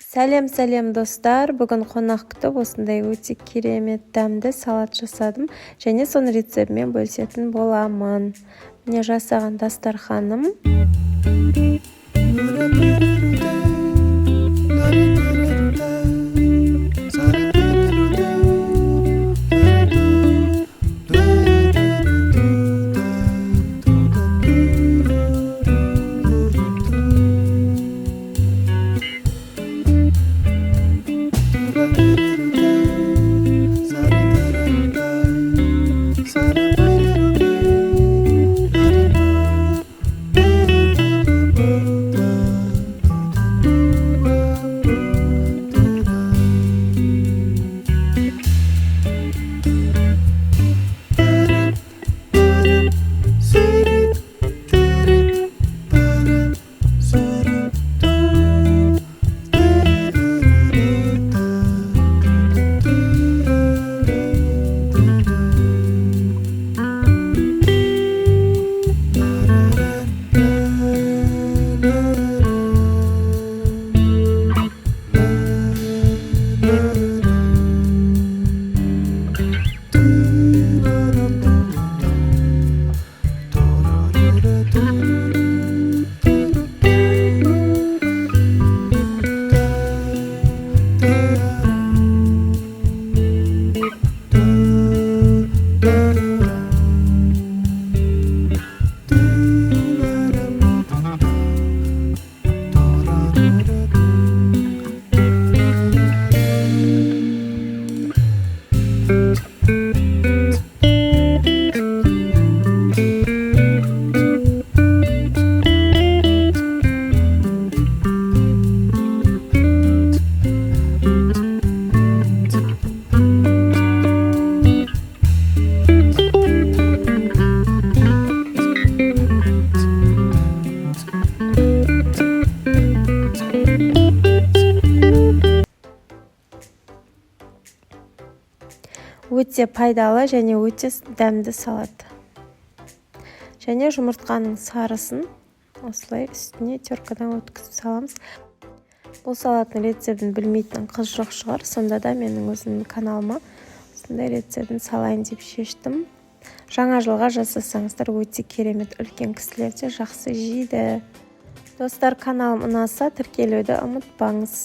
Сәлем достар, бүгін қонақ күтіп осындай өте керемет дәмді салат жасадым және соның рецептімен бөлісетін боламын. Міне жасаған дастарханым. Өте пайдалы және өте дәмді салат. Және жұмыртқаның сарысын осылай үстіне теркадан өткізіп саламыз. Бұл салаттың рецептін білмейтін қыз жоқ шығар, сонда да менің өзімнің каналыма осындай рецептін салайын деп шештім. Жаңа жылға жасасаңыздар өте керемет, үлкен кісілер де жақсы жейді. Достар, каналым ұнаса тіркелуді ұмытпаңыз.